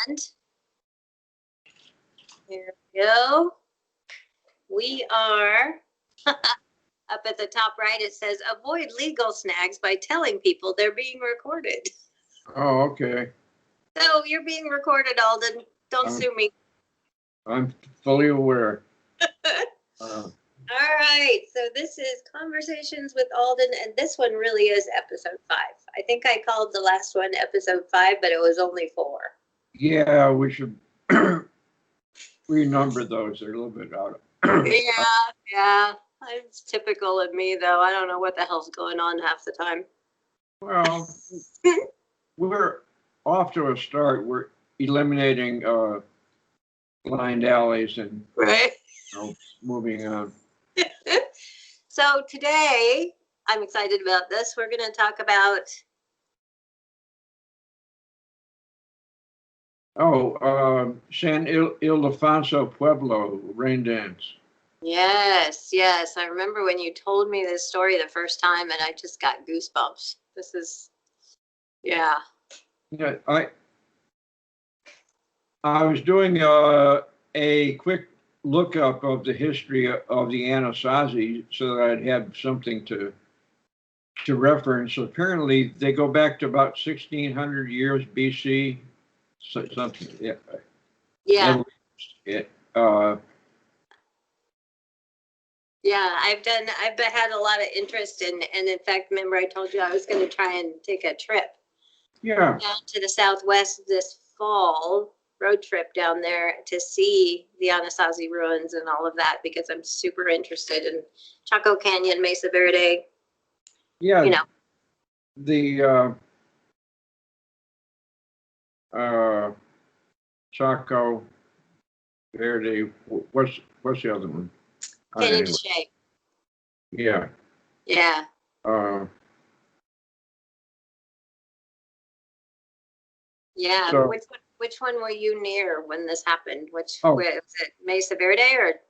And here we go. We are up at the top right. It says avoid legal snags by telling people they're being recorded. Oh, okay. So you're being recorded, Alden. Don't sue me. I'm fully aware. All right. So this is Conversations with Alden, and this one really is episode 5. I think I called the last one episode 5, but it was only 4. Yeah, we should renumber those. They're a little bit out of. Yeah. It's typical of me, though. I don't know what the hell's going on half the time. Well, we're off to a start. We're eliminating blind alleys and moving on. So today, I'm excited about this. We're going to talk about San Ildefonso Pueblo rain dance. Yes. I remember when you told me this story the first time, and I just got goosebumps. This is, yeah. Yeah, I was doing a quick lookup of the history of the Anasazi so that I'd have something to reference. So apparently they go back to about 1600 years BC, something. Yeah. Yeah. It, I've had a lot of interest in, and in fact, remember I told you I was going to try and take a trip down to the Southwest this fall, road trip down there to see the Anasazi ruins and all of that, because I'm super interested in Chaco Canyon, Mesa Verde. Yeah. You know. The Chaco Verde, what's the other one? Canyon de Chelly. Yeah. Yeah. Yeah. So, which one were you near when this happened? Was it Mesa Verde or?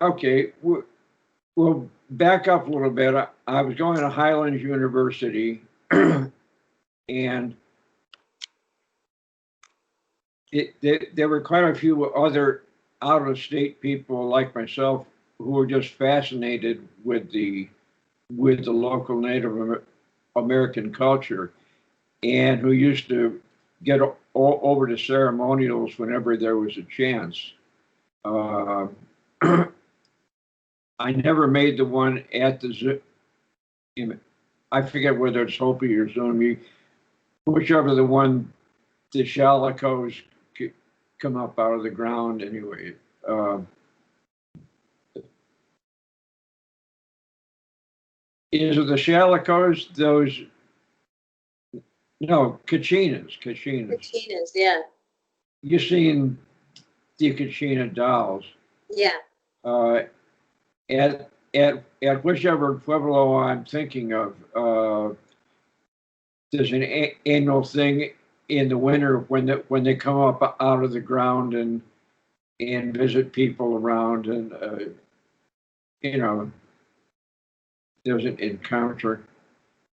Okay. We'll back up a little bit. I was going to Highlands University, and there were quite a few other out-of-state people like myself who were just fascinated with the local Native American culture, and who used to get over to ceremonials whenever there was a chance. I never made the one at the I forget whether it's Hopi or Zuni, whichever the one the Shalicos come up out of the ground anyway. Is it the Shalicos? Those? No, Kachinas. Kachinas, yeah. You've seen the Kachina dolls. Yeah. At whichever Pueblo I'm thinking of, there's an annual thing in the winter when they come up out of the ground and visit people around, and there's an encounter.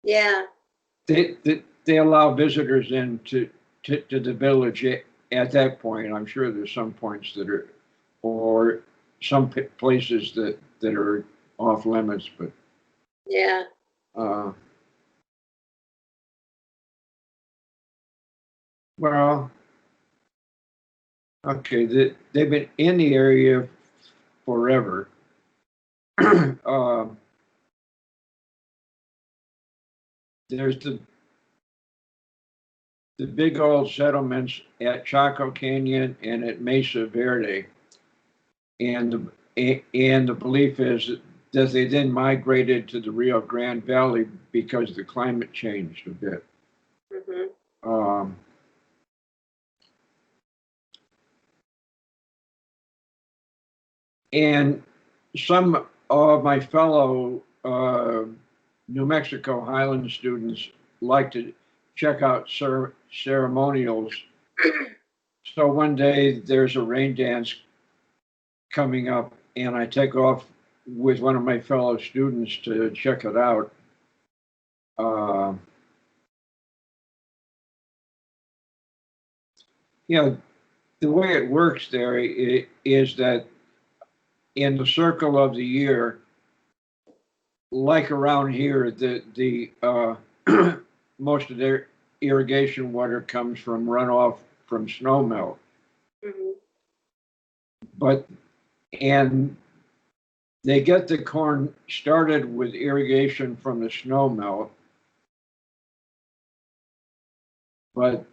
Yeah. They allow visitors into the village at that point. I'm sure there's some points that are, or some places that are off limits, but yeah. Well, okay, they've been in the area forever. There's the big old settlements at Chaco Canyon and at Mesa Verde, and the belief is that they then migrated to the Rio Grande Valley because the climate changed a bit. Mm-hmm. And some of my fellow New Mexico Highland students like to check out ceremonials. So one day there's a rain dance coming up, and I take off with one of my fellow students to check it out. you know, the way it works there is that in the circle of the year, like around here, the most of their irrigation water comes from runoff from snow melt. Mhm. But and they get the corn started with irrigation from the snow melt, but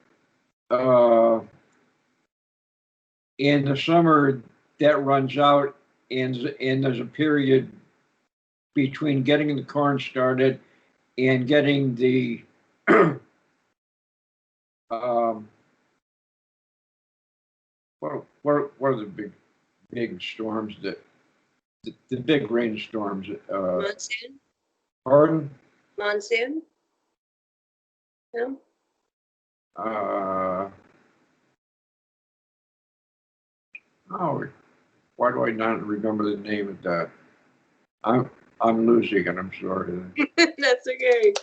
in the summer that runs out, and there's a period between getting the corn started and getting the um, what are the big storms that the big rainstorms? Monsoon? Pardon? Monsoon? No? Uh, oh, why do I not remember the name of that? I'm losing it. I'm sorry. That's okay.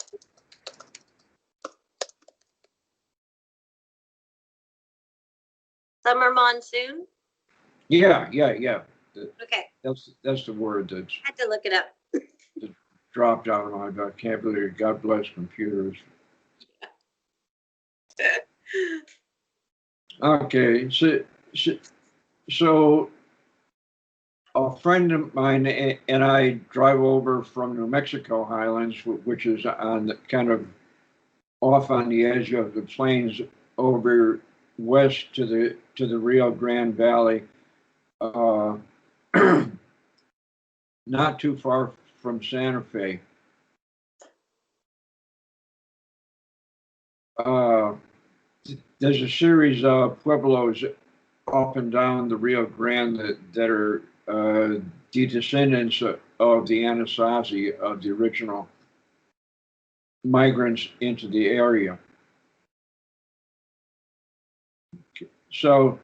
Summer monsoon? Yeah. Okay, That's the word that's I had to look it up. dropped out of my vocabulary. God bless computers. Okay, so a friend of mine and I drive over from New Mexico highlands, which is on the kind of off on the edge of the plains over west to the Rio Grande Valley, uh, not too far from Santa Fe. Uh, there's a series of pueblos up and down the Rio Grande that are the descendants of the Anasazi, of the original migrants into the area. So,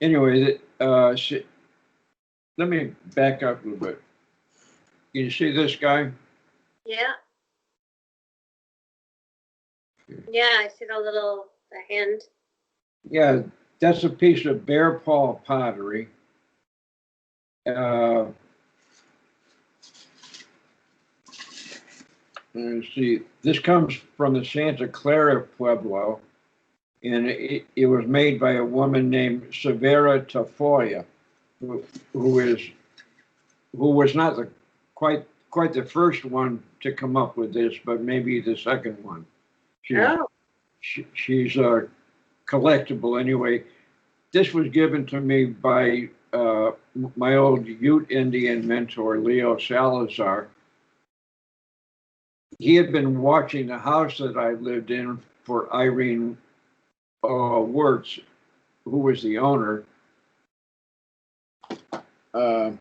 anyway, let me back up a little bit. Can you see this guy? Yeah. Yeah, I see the hand. Yeah, that's a piece of bear paw pottery. Let's see, this comes from the Santa Clara Pueblo, and it was made by a woman named Severa Tafoya, who, who was not quite the first one to come up with this, but maybe the second one. Oh. She's a collectible anyway. This was given to me by my old Ute Indian mentor, Leo Salazar. He had been watching the house that I lived in for Irene Wirtz, who was the owner. Uh,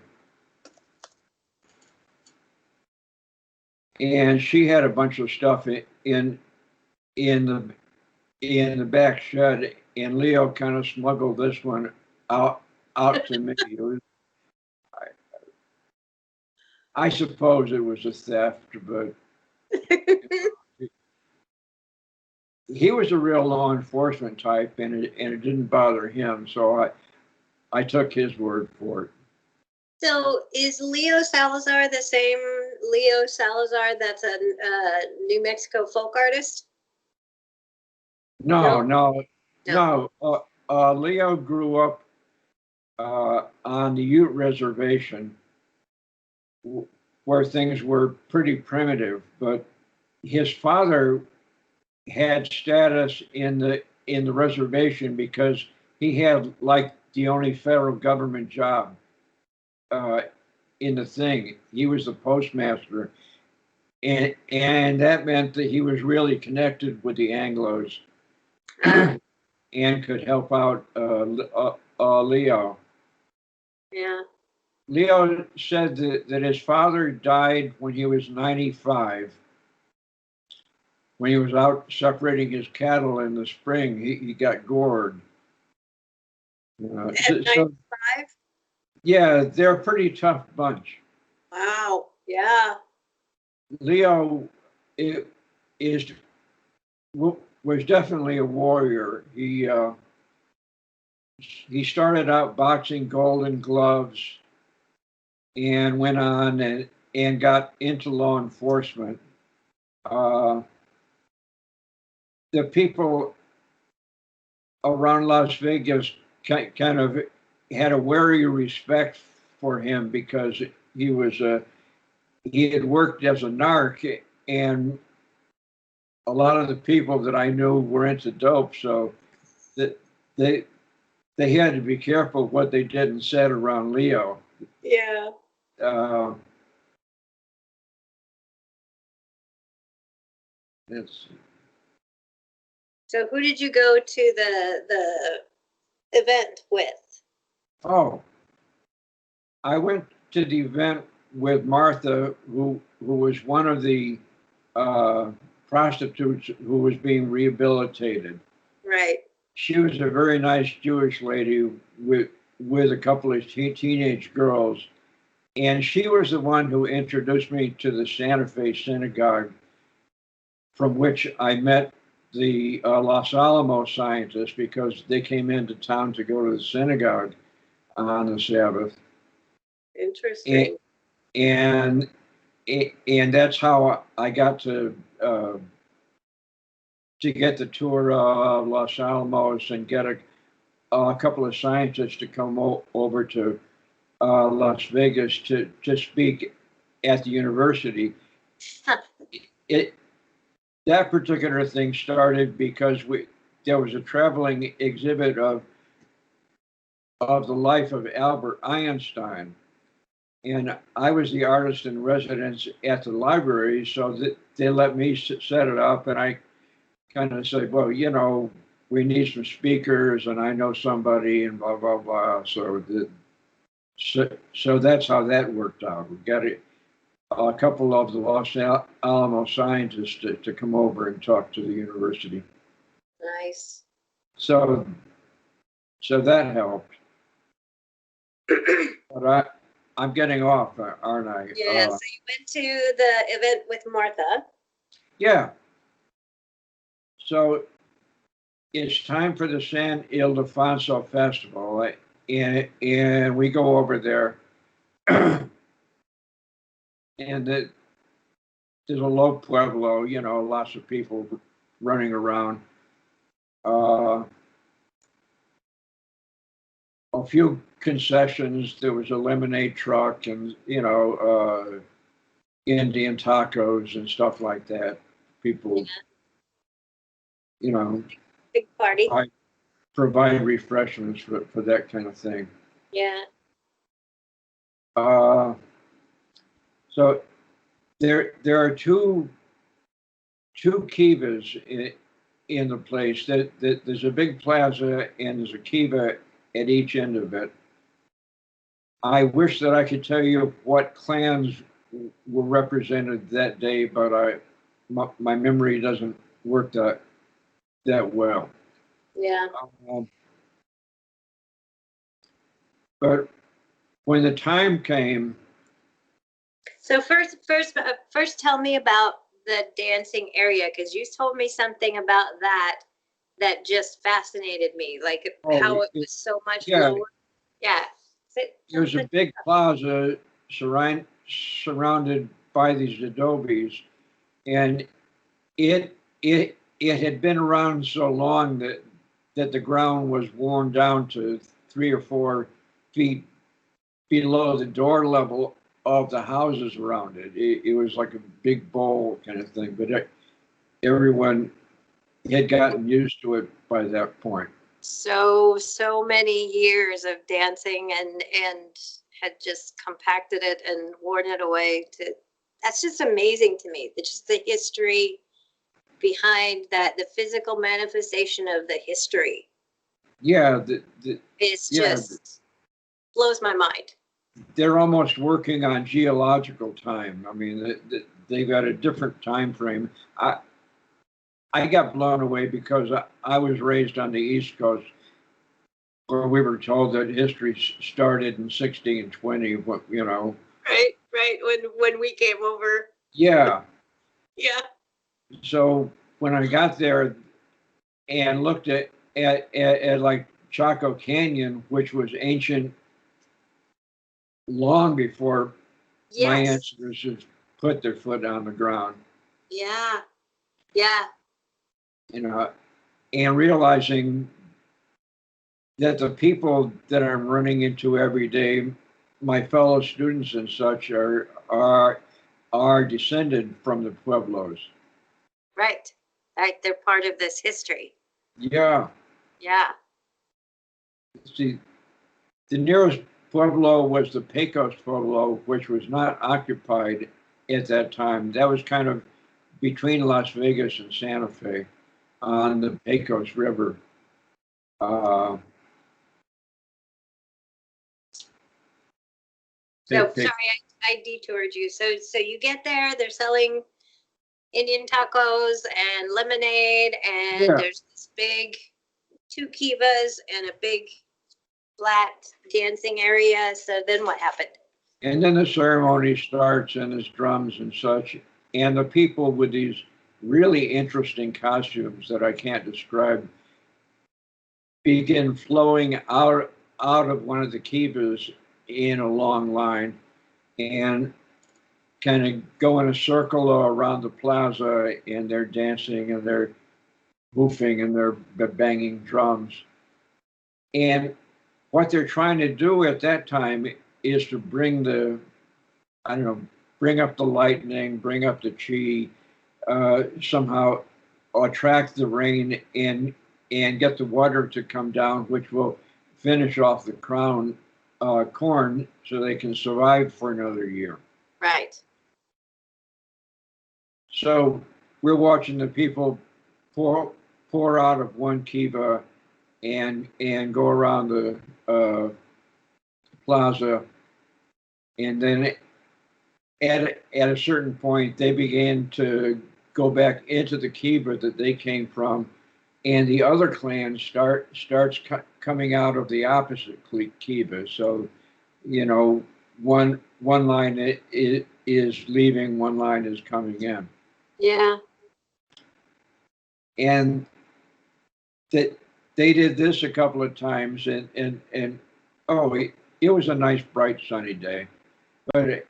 and she had a bunch of stuff in the back shed, and Leo kind of smuggled this one out to me. I suppose it was a theft, but he was a real law enforcement type, and it didn't bother him, so I took his word for it. So is Leo Salazar the same Leo Salazar that's a New Mexico folk artist? No. Leo grew up on the Ute Reservation, where things were pretty primitive, but his father had status in the reservation because he had like the only federal government job uh, in the thing. He was the postmaster, and that meant that he was really connected with the Anglos and could help out Leo. Yeah. Leo said that his father died when he was 95. When he was out separating his cattle in the spring, he got gored. At 95? Yeah, they're a pretty tough bunch. Wow. Yeah. Leo is was definitely a warrior. he started out boxing Golden Gloves and went on and got into law enforcement. Uh, the people around Las Vegas kind of had a wary respect for him because he had worked as a narc, and a lot of the people that I knew were into dope, so that they had to be careful what they did and said around Leo. Yeah. Uh, it's So who did you go to the event with? oh, I went to the event with Martha, who was one of the uh, prostitutes who was being rehabilitated. Right. She was a very nice Jewish lady with a couple of teenage girls, and she was the one who introduced me to the Santa Fe Synagogue, from which I met the Los Alamos scientists because they came into town to go to the synagogue on the Sabbath. Interesting. And and that's how I got to get the tour of Los Alamos and get a couple of scientists to come over to Las Vegas to speak at the university. It that particular thing started because there was a traveling exhibit of the life of Albert Einstein, and I was the artist in residence at the library, so that they let me set it up, and I kind of said, well, we need some speakers, and I know somebody, and blah blah blah. So that's how that worked out. We got a couple of the Los Alamos scientists to come over and talk to the university. Nice. So that helped. But I'm getting off, aren't I? Yeah. So you went to the event with Martha. Yeah. So it's time for the San Ildefonso Festival, and we go over there, and there's a low pueblo, lots of people running around. A few concessions. There was a lemonade truck, and Indian tacos and stuff like that. People, Big party. provide refreshments for that kind of thing. Yeah. So there are two kivas in the place. That there's a big plaza and there's a kiva at each end of it. I wish that I could tell you what clans were represented that day, but my memory doesn't work that well. Yeah. But when the time came. So first, tell me about the dancing area, because you told me something about that just fascinated me, like how it was so much lower. Yeah. There's a big plaza surrounded by these adobes, and it had been around so long that the ground was worn down to 3 or 4 feet below the door level of the houses around it. It was like a big bowl kind of thing, but everyone had gotten used to it by that point. So many years of dancing and had just compacted it and worn it away. That's just amazing to me. Just the history behind that, the physical manifestation of the history. Yeah, it's just blows my mind. They're almost working on geological time. I mean, they've got a different time frame. I got blown away because I was raised on the East Coast, where we were told that history started in 1620. Right. When we came over. Yeah. Yeah. So when I got there and looked at like Chaco Canyon, which was ancient long before my Yes. ancestors put their foot on the ground. Yeah. Yeah. You know, and realizing that the people that I'm running into every day, my fellow students and such, are descended from the Pueblos. Right. Right. They're part of this history. Yeah. Yeah. See, the nearest Pueblo was the Pecos Pueblo, which was not occupied at that time. That was kind of between Las Vegas and Santa Fe on the Pecos River. Uh, So sorry, I detoured you. So you get there, they're selling Indian tacos and lemonade, and yeah, there's this big two kivas and a big flat dancing area. So then what happened? and then the ceremony starts, and there's drums and such, and the people with these really interesting costumes that I can't describe begin flowing out of one of the kivas in a long line, and kind of go in a circle around the plaza, and they're dancing and they're hoofing and they're banging drums. And what they're trying to do at that time is to bring the, I don't know, bring up the lightning, bring up the chi, somehow attract the rain and get the water to come down, which will finish off the crown corn so they can survive for another year. Right. So we're watching the people pour pour out of one kiva and go around the plaza, and then at a certain point they began to go back into the kiva that they came from, and the other clan starts coming out of the opposite kiva. So you know one line is leaving, one line is coming in, Yeah. and that they did this a couple of times, and oh, it was a nice bright sunny day. But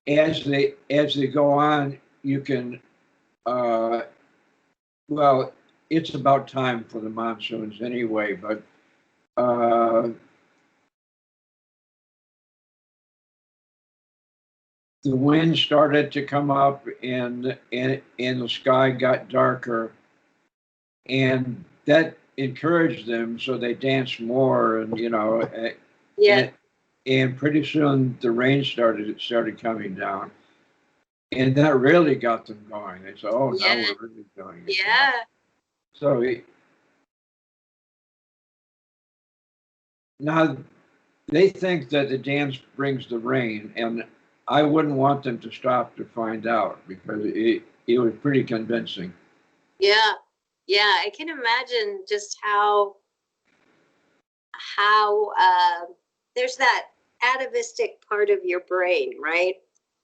as they go on, you can uh, well, it's about time for the monsoons anyway. But uh, the wind started to come up, and the sky got darker, and that encouraged them, so they danced more, and Yeah. and, and pretty soon the rain started coming down, and that really got them going. They said, "Oh, now Yeah. we're really doing it." Yeah. So now they think that the dance brings the rain, and I wouldn't want them to stop to find out because it was pretty convincing. Yeah. Yeah. I can imagine just how there's that atavistic part of your brain, right?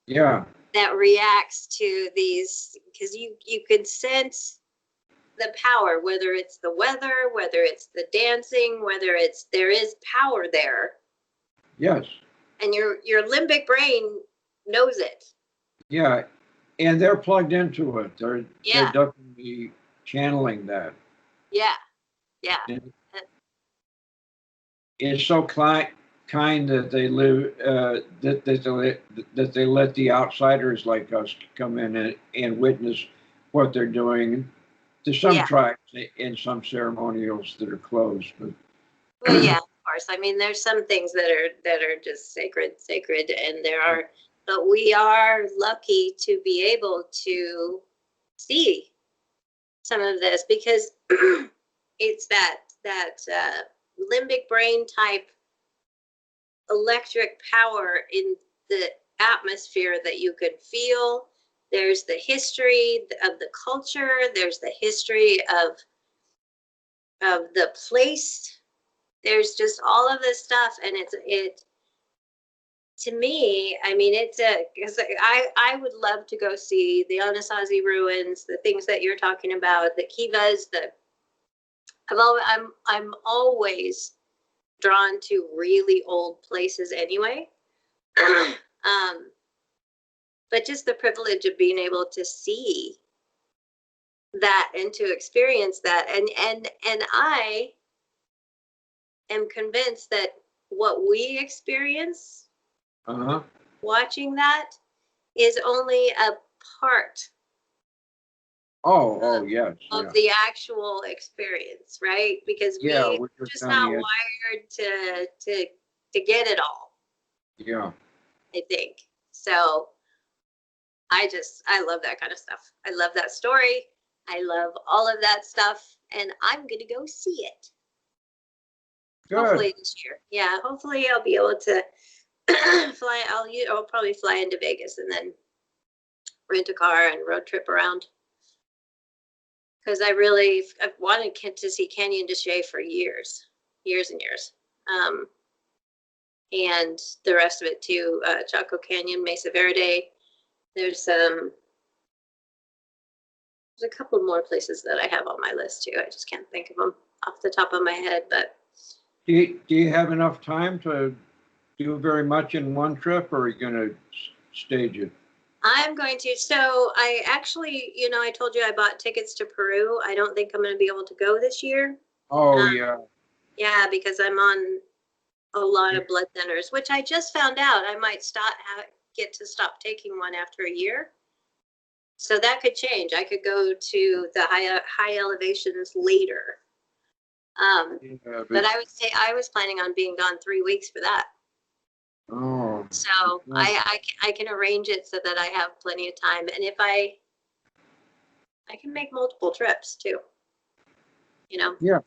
Yeah, That reacts to these because you can sense the power, whether it's the weather, whether it's the dancing, whether it's there is power there, yes, and your limbic brain knows it. yeah, and they're plugged into it. They're Yeah. definitely channeling that. Yeah. Yeah. And it's so kind that they live that they let the outsiders like us come in and witness what they're doing. To some Yeah. tribes in some ceremonials that are closed, but Well, yeah, of course. I mean, there's some things that are just sacred, and there are, but we are lucky to be able to see some of this because it's that limbic brain type electric power in the atmosphere that you could feel. There's the history of the culture. There's the history of the place. There's just all of this stuff, and it to me. I mean, it's a because I would love to go see the Anasazi ruins, the things that you're talking about, the kivas, I'm always drawn to really old places anyway. But just the privilege of being able to see that and to experience that, and I am convinced that what we experience Uh-huh. watching that is only a part Oh, yes, of yeah. the actual experience, right? Because Yeah, we're we're just just on not the edge. wired to get it all, Yeah, I think. So I love that kind of stuff. I love that story. I love all of that stuff, and I'm gonna go see it. good. Hopefully this year. Yeah, hopefully I'll be able to fly. I'll probably fly into Vegas and then rent a car and road trip around. Because I've wanted to see Canyon de Chelly for years, years and years. And the rest of it too, Chaco Canyon, Mesa Verde. There's there's a couple more places that I have on my list too. I just can't think of them off the top of my head, but Do you have enough time to do very much in one trip, or are you gonna stage it? I'm going to. So I actually, I told you I bought tickets to Peru. I don't think I'm going to be able to go this year. Oh, Uh, yeah. yeah, because I'm on a lot of blood thinners, which I just found out I might get to stop taking one after a year. So that could change. I could go to the high elevations later. Yeah, But I was planning on being gone 3 weeks for that. oh, So I can arrange it so that I have plenty of time. And if I can make multiple trips too, you know, yeah,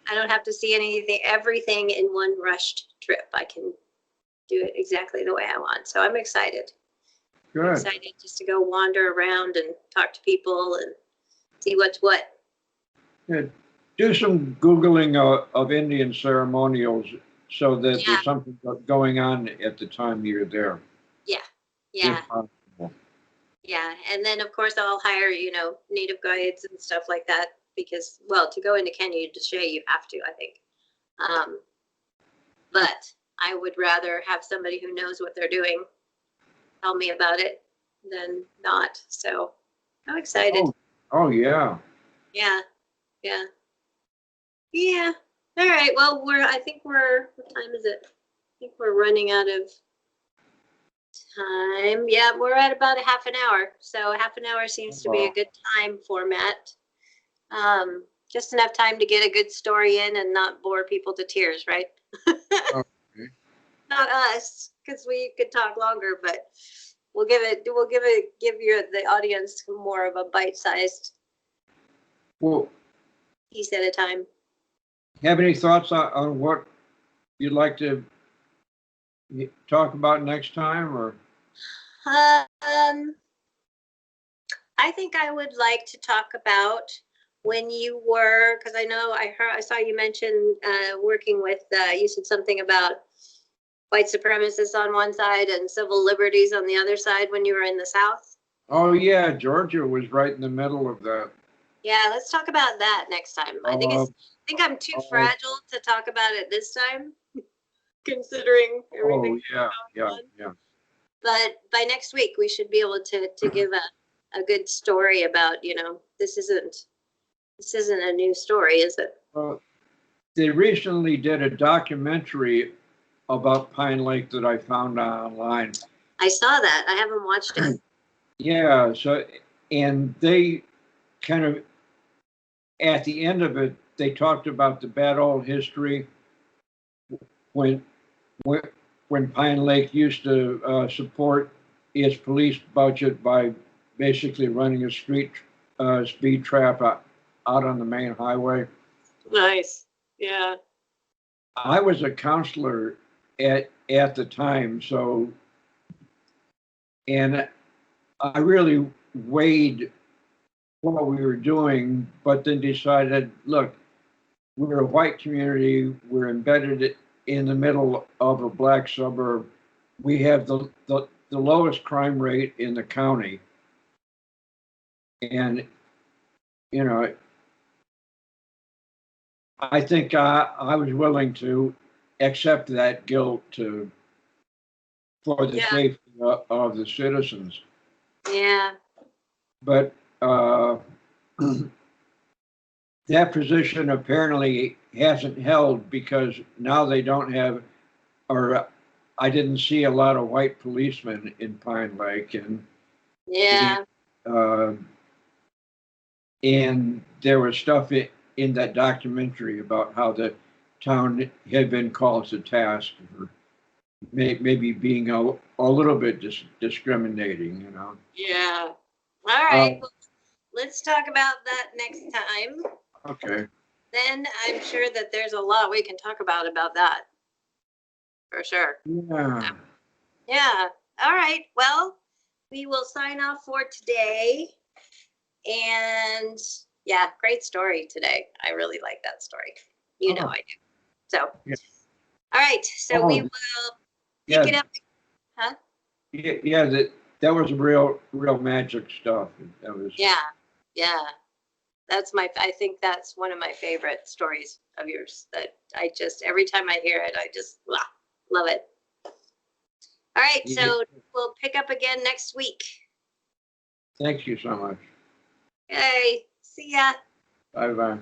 I don't have to see everything in one rushed trip. I can do it exactly the way I want. So I'm excited. I'm good. excited just to go wander around and talk to people and see what's what. Yeah. Do some Googling of Indian ceremonials so that Yeah, there's something going on at the time you're there, yeah, yeah, if possible. yeah. And then of course I'll hire, native guides and stuff like that because, well, to go into Kenya to Shea, you have to, I think. Um, but I would rather have somebody who knows what they're doing tell me about it than not. So I'm excited. Oh, oh, yeah. Yeah, yeah, yeah. All right. Well, I think what time is it? I think we're running out of time. Yeah, we're at about a half an hour. So a half an hour seems to be a Well, good time format. Just enough time to get a good story in and not bore people to tears, right? okay. Not us, because we could talk longer, but give the audience more of a bite-sized Well, piece at a time. have any thoughts on what you'd like to talk about next time, or? Um, I think I would like to talk about when you were, because I saw you mention working with, you said something about white supremacists on one side and civil liberties on the other side when you were in the South. Oh, yeah, Georgia was right in the middle of that. Yeah, let's talk about that next time. Uh, I think I'm too uh, fragile to talk about it this time, considering oh, everything yeah, going yeah, on. yeah. But by next week, we should be able to give a good story about, this isn't a new story, is it? Well, they recently did a documentary about Pine Lake that I found online. I saw that. I haven't watched it. Yeah, so, and they kind of, at the end of it, they talked about the bad old history when when, when Pine Lake used to support its police budget by basically running a speed trap out on the main highway. Nice. Yeah. I was a counselor at the time, so, and I really weighed what we were doing, but then decided, look, we're a white community, we're embedded in the middle of a black suburb. We have the lowest crime rate in the county. And, you know, I think I was willing to accept that guilt for the Yeah, safety of the citizens. yeah, But that position apparently hasn't held because now they don't have, or I didn't see a lot of white policemen in Pine Lake, yeah. uh, and there was stuff in that documentary about how the town had been called to task for maybe being a little bit discriminating, you know. Yeah. All Uh, right. Well, let's talk about that next time. okay. Then I'm sure that there's a lot we can talk about that for sure. Yeah. Yeah. All right. Well, we will sign off for today. And yeah, great story today. I really like that story. You know Oh, I do. So, all yeah. right. So we Oh, will pick yeah. it up. Huh? Yeah. That was real magic stuff. That was. Yeah. Yeah. I think that's one of my favorite stories of yours that I just, every time I hear it, I just love it. All right. Yeah, So we'll pick up again next week. thank you so much. Okay. See ya. Bye bye.